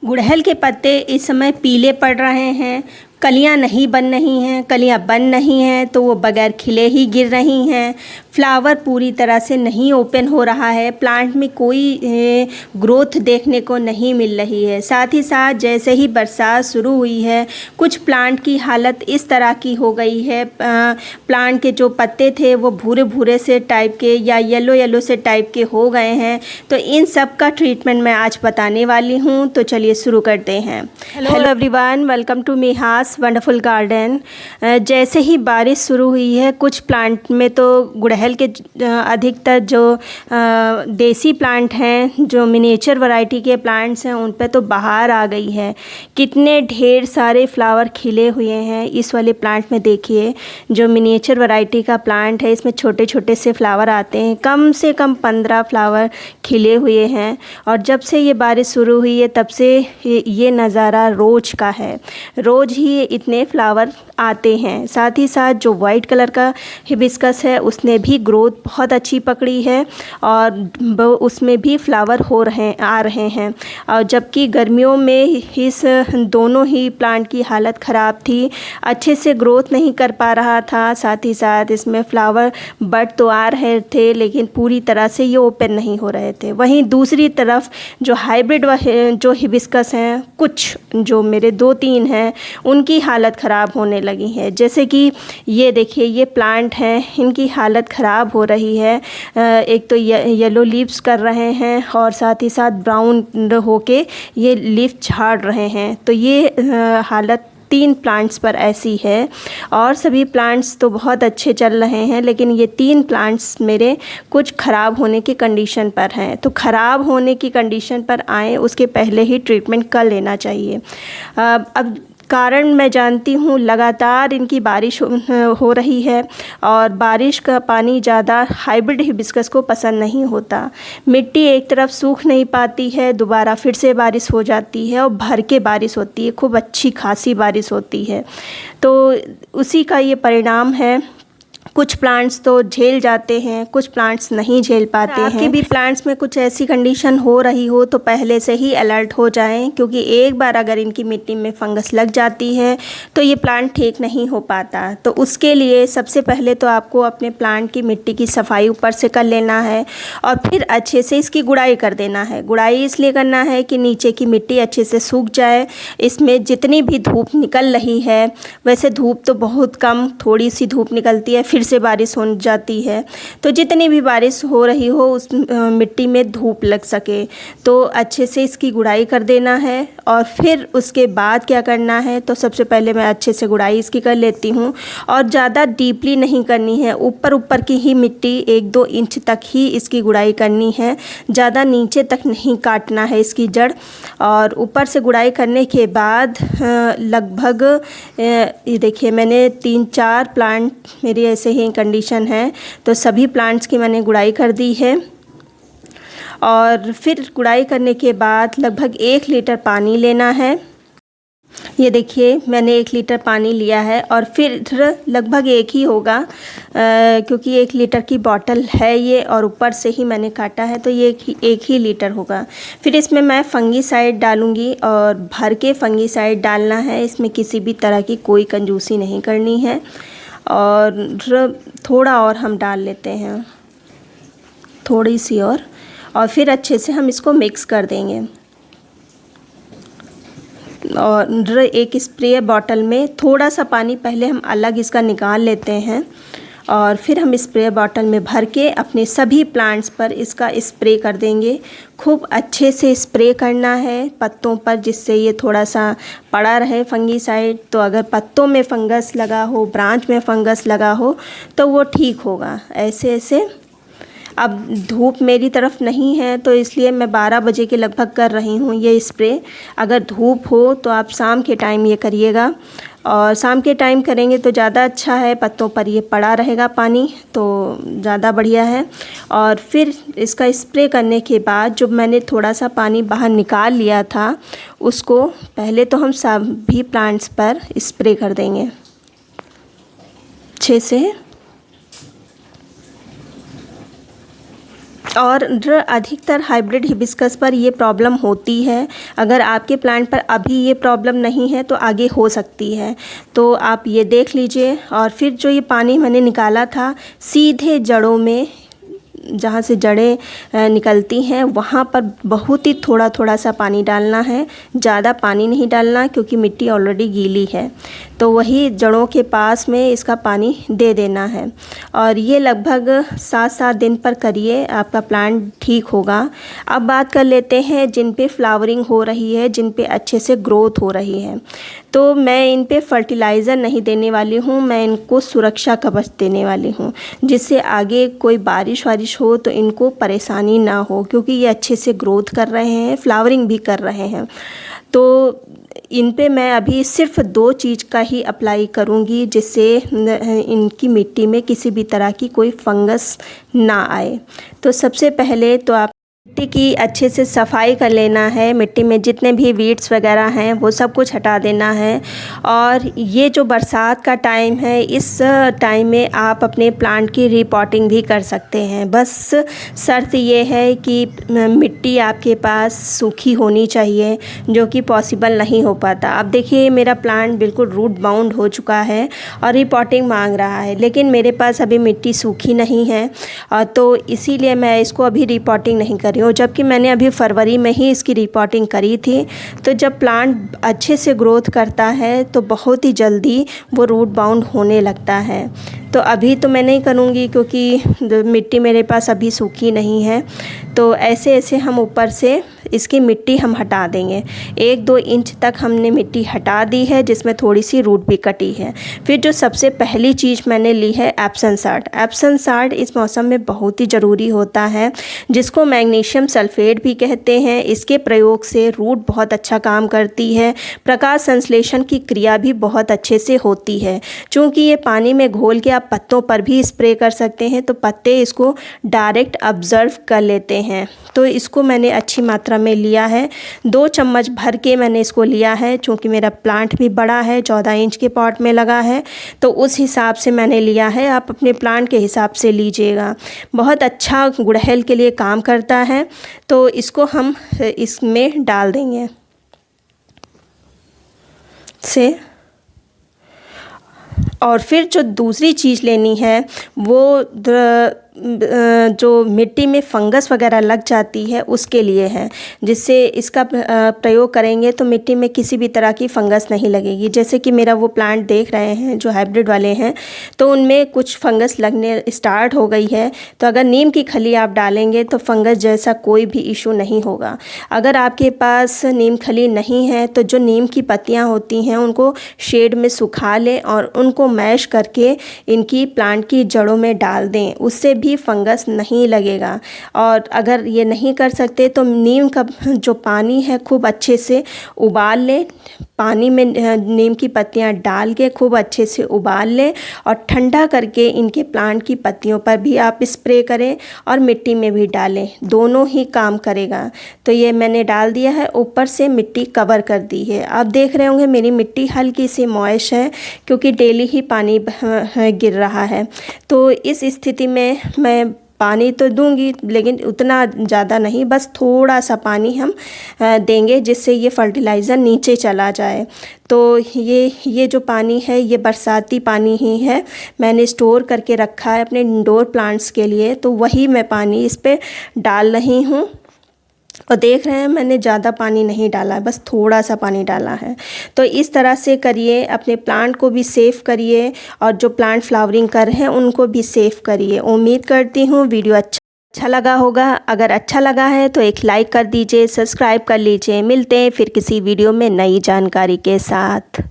गुड़हल के पत्ते इस समय पीले पड़ रहे हैं। कलियां नहीं बन रही हैं, कलियां बन नहीं हैं तो वो बगैर खिले ही गिर रही हैं। फ्लावर पूरी तरह से नहीं ओपन हो रहा है। प्लांट में कोई ग्रोथ देखने को नहीं मिल रही है। साथ ही साथ जैसे ही बरसात शुरू हुई है, कुछ प्लांट की हालत इस तरह की हो गई है। प्लांट के जो पत्ते थे वो भूरे भूरे से टाइप के या येलो येलो से टाइप के हो गए हैं। तो इन सब का ट्रीटमेंट मैं आज बताने वाली हूँ। तो चलिए शुरू करते हैं। Hello everyone, welcome to Mihas wonderful garden. जैसे ही बारिश शुरू हुई है, कुछ प्लांट में तो गुड़हल के अधिकतर जो देसी प्लांट हैं, जो मिनिएचर वैरायटी के प्लांट्स हैं, उन पे तो बहार आ गई है। कितने ढेर सारे फ्लावर खिले हुए हैं। इस वाले प्लांट में देखिए, जो मिनिएचर वैरायटी का प्लांट है, इसमें छोटे छोटे से फ्लावर आते हैं। कम से कम 15 फ्लावर खिले हुए हैं। और जब से ये बारिश शुरू हुई है, तब से ये नज़ारा रोज़ का है। रोज़ ही इतने फ्लावर आते हैं। साथ ही साथ जो वाइट कलर का हिबिस्कस है, उसने भी ग्रोथ बहुत अच्छी पकड़ी है और उसमें भी फ्लावर आ रहे हैं। और जबकि गर्मियों में इस दोनों ही प्लांट की हालत ख़राब थी, अच्छे से ग्रोथ नहीं कर पा रहा था। साथ ही साथ इसमें फ्लावर बड तो आ रहे थे, लेकिन पूरी तरह से ये ओपन नहीं हो रहे थे। वहीं दूसरी तरफ जो हाइब्रिड जो हिबिस्कस हैं, कुछ जो मेरे 2-3 हैं, उनकी हालत ख़राब होने लगी है। जैसे कि ये देखिए, ये प्लांट हैं, इनकी हालत ख़राब हो रही है। एक तो येलो लीव्स कर रहे हैं और साथ ही साथ ब्राउन होके ये लीफ झाड़ रहे हैं। तो ये हालत 3 प्लांट्स पर ऐसी है। और सभी प्लांट्स तो बहुत अच्छे चल रहे हैं, लेकिन ये 3 प्लांट्स मेरे कुछ ख़राब होने की कंडीशन पर हैं। तो ख़राब होने की कंडीशन पर आए उसके पहले ही ट्रीटमेंट कर लेना चाहिए। अब कारण मैं जानती हूँ, लगातार इनकी बारिश हो रही है और बारिश का पानी ज़्यादा हाइब्रिड हिबिस्कस को पसंद नहीं होता। मिट्टी एक तरफ सूख नहीं पाती है, दोबारा फिर से बारिश हो जाती है और भर के बारिश होती है, खूब अच्छी खासी बारिश होती है। तो उसी का ये परिणाम है। कुछ प्लांट्स तो झेल जाते हैं, कुछ प्लांट्स नहीं झेल पाते हैं। आपके भी प्लांट्स में कुछ ऐसी कंडीशन हो रही हो तो पहले से ही अलर्ट हो जाएं, क्योंकि एक बार अगर इनकी मिट्टी में फंगस लग जाती है तो ये प्लांट ठीक नहीं हो पाता। तो उसके लिए सबसे पहले तो आपको अपने प्लांट की मिट्टी की सफाई ऊपर से कर लेना है और फिर अच्छे से इसकी गुड़ाई कर देना है। गुड़ाई इसलिए करना है कि नीचे की मिट्टी अच्छे से सूख जाए। इसमें जितनी भी धूप निकल रही है, वैसे धूप तो बहुत कम, थोड़ी सी धूप निकलती है, फिर से बारिश हो जाती है। तो जितनी भी बारिश हो रही हो, उस मिट्टी में धूप लग सके तो अच्छे से इसकी गुड़ाई कर देना है। और फिर उसके बाद क्या करना है, तो सबसे पहले मैं अच्छे से गुड़ाई इसकी कर लेती हूँ। और ज़्यादा डीपली नहीं करनी है, ऊपर ऊपर की ही मिट्टी 1-2 इंच तक ही इसकी गुड़ाई करनी है। ज़्यादा नीचे तक नहीं काटना है इसकी जड़। और ऊपर से गुड़ाई करने के बाद लगभग ये देखिए, मैंने 3-4 प्लांट मेरी ऐसे ही कंडीशन है, तो सभी प्लांट्स की मैंने गुड़ाई कर दी है। और फिर गुड़ाई करने के बाद लगभग 1 लीटर पानी लेना है। ये देखिए, मैंने 1 लीटर पानी लिया है और फिर लगभग एक ही होगा, क्योंकि 1 लीटर की बॉटल है ये और ऊपर से ही मैंने काटा है, तो ये एक ही लीटर होगा। फिर इसमें मैं फंगीसाइड डालूँगी और भर के फंगीसाइड डालना है। इसमें किसी भी तरह की कोई कंजूसी नहीं करनी है। और थोड़ा और हम डाल लेते हैं, थोड़ी सी और फिर अच्छे से हम इसको मिक्स कर देंगे। और एक स्प्रे बॉटल में थोड़ा सा पानी पहले हम अलग इसका निकाल लेते हैं और फिर हम स्प्रे बॉटल में भर के अपने सभी प्लांट्स पर इसका स्प्रे कर देंगे। खूब अच्छे से स्प्रे करना है पत्तों पर, जिससे ये थोड़ा सा पड़ा रहे फंगीसाइड। तो अगर पत्तों में फंगस लगा हो, ब्रांच में फंगस लगा हो, तो वो ठीक होगा। ऐसे अब धूप मेरी तरफ नहीं है, तो इसलिए मैं 12 बजे के लगभग कर रही हूँ ये स्प्रे। अगर धूप हो तो आप शाम के टाइम ये करिएगा, और शाम के टाइम करेंगे तो ज़्यादा अच्छा है। पत्तों पर ये पड़ा रहेगा पानी, तो ज़्यादा बढ़िया है। और फिर इसका स्प्रे करने के बाद जो मैंने थोड़ा सा पानी बाहर निकाल लिया था, उसको पहले तो हम सभी प्लांट्स पर स्प्रे कर देंगे अच्छे से। और अधिकतर हाइब्रिड हिबिस्कस पर ये प्रॉब्लम होती है। अगर आपके प्लांट पर अभी ये प्रॉब्लम नहीं है तो आगे हो सकती है। तो आप ये देख लीजिए। और फिर जो ये पानी मैंने निकाला था सीधे जड़ों में, जहाँ से जड़ें निकलती हैं वहाँ पर बहुत ही थोड़ा थोड़ा सा पानी डालना है, ज़्यादा पानी नहीं डालना क्योंकि मिट्टी ऑलरेडी गीली है। तो वही जड़ों के पास में इसका पानी दे देना है। और ये लगभग 7-7 दिन पर करिए, आपका प्लांट ठीक होगा। अब बात कर लेते हैं जिन पे फ्लावरिंग हो रही है, जिन पे अच्छे से ग्रोथ हो रही है। तो मैं इन पे फर्टिलाइज़र नहीं देने वाली हूँ, मैं इनको सुरक्षा कवच देने वाली हूँ, जिससे आगे कोई बारिश वारिश हो तो इनको परेशानी ना हो, क्योंकि ये अच्छे से ग्रोथ कर रहे हैं, फ्लावरिंग भी कर रहे हैं। तो इन पे मैं अभी सिर्फ 2 चीज़ का ही अप्लाई करूँगी, जिससे इनकी मिट्टी में किसी भी तरह की कोई फंगस ना आए। तो सबसे पहले तो आप मिट्टी की अच्छे से सफाई कर लेना है। मिट्टी में जितने भी वीड्स वगैरह हैं वो सब कुछ हटा देना है। और ये जो बरसात का टाइम है, इस टाइम में आप अपने प्लांट की रिपॉटिंग भी कर सकते हैं। बस शर्त ये है कि मिट्टी आपके पास सूखी होनी चाहिए, जो कि पॉसिबल नहीं हो पाता। अब देखिए मेरा प्लांट बिल्कुल रूट बाउंड हो चुका है और रिपॉटिंग मांग रहा है, लेकिन मेरे पास अभी मिट्टी सूखी नहीं है, तो इसीलिए मैं इसको अभी रिपॉटिंग नहीं कर रही हूँ। जबकि मैंने अभी फरवरी में ही इसकी रिपॉटिंग करी थी। तो जब प्लांट अच्छे से ग्रोथ करता है तो बहुत ही जल्दी वो रूट बाउंड होने लगता है। तो अभी तो मैं नहीं करूँगी क्योंकि मिट्टी मेरे पास अभी सूखी नहीं है। तो ऐसे ऐसे हम ऊपर से इसकी मिट्टी हम हटा देंगे। 1-2 इंच तक हमने मिट्टी हटा दी है, जिसमें थोड़ी सी रूट भी कटी है। फिर जो सबसे पहली चीज़ मैंने ली है एप्सम साल्ट। एप्सम साल्ट इस मौसम में बहुत ही ज़रूरी होता है, जिसको मैग्नीशियम सल्फेट भी कहते हैं। इसके प्रयोग से रूट बहुत अच्छा काम करती है। प्रकाश संश्लेषण की क्रिया भी बहुत अच्छे से होती है। चूँकि ये पानी में घोल के आप पत्तों पर भी स्प्रे कर सकते हैं, तो पत्ते इसको डायरेक्ट ऑब्जर्व कर लेते हैं। तो इसको मैंने अच्छी मात्रा में लिया है, 2 चम्मच भर के मैंने इसको लिया है। चूँकि मेरा प्लांट भी बड़ा है, 14 इंच के पॉट में लगा है, तो उस हिसाब से मैंने लिया है। आप अपने प्लांट के हिसाब से लीजिएगा। बहुत अच्छा गुड़हल के लिए काम करता है। तो इसको हम इसमें डाल देंगे से। और फिर जो दूसरी चीज़ लेनी है वो जो मिट्टी में फंगस वगैरह लग जाती है उसके लिए है, जिससे इसका प्रयोग करेंगे तो मिट्टी में किसी भी तरह की फंगस नहीं लगेगी। जैसे कि मेरा वो प्लांट देख रहे हैं जो हाइब्रिड वाले हैं, तो उनमें कुछ फंगस लगने स्टार्ट हो गई है। तो अगर नीम की खली आप डालेंगे तो फंगस जैसा कोई भी इशू नहीं होगा। अगर आपके पास नीम खली नहीं है तो जो नीम की पत्तियाँ होती हैं उनको शेड में सुखा लें और उनको मैश करके इनकी प्लांट की जड़ों में डाल दें, उससे भी फंगस नहीं लगेगा। और अगर ये नहीं कर सकते तो नीम का जो पानी है खूब अच्छे से उबाल लें, पानी में नीम की पत्तियां डाल के खूब अच्छे से उबाल लें और ठंडा करके इनके प्लांट की पत्तियों पर भी आप स्प्रे करें और मिट्टी में भी डालें, दोनों ही काम करेगा। तो ये मैंने डाल दिया है, ऊपर से मिट्टी कवर कर दी है। आप देख रहे होंगे मेरी मिट्टी हल्की सी मॉइस्ट है क्योंकि डेली ही पानी गिर रहा है। तो इस स्थिति में मैं पानी तो दूंगी लेकिन उतना ज़्यादा नहीं, बस थोड़ा सा पानी हम देंगे जिससे ये फर्टिलाइज़र नीचे चला जाए। तो ये जो पानी है ये बरसाती पानी ही है, मैंने स्टोर करके रखा है अपने इंडोर प्लांट्स के लिए, तो वही मैं पानी इस पे डाल रही हूँ। और देख रहे हैं मैंने ज़्यादा पानी नहीं डाला है, बस थोड़ा सा पानी डाला है। तो इस तरह से करिए, अपने प्लांट को भी सेव करिए और जो प्लांट फ्लावरिंग कर रहे हैं उनको भी सेव करिए। उम्मीद करती हूँ वीडियो अच्छा लगा होगा। अगर अच्छा लगा है तो एक लाइक कर दीजिए, सब्सक्राइब कर लीजिए। मिलते हैं फिर किसी वीडियो में नई जानकारी के साथ।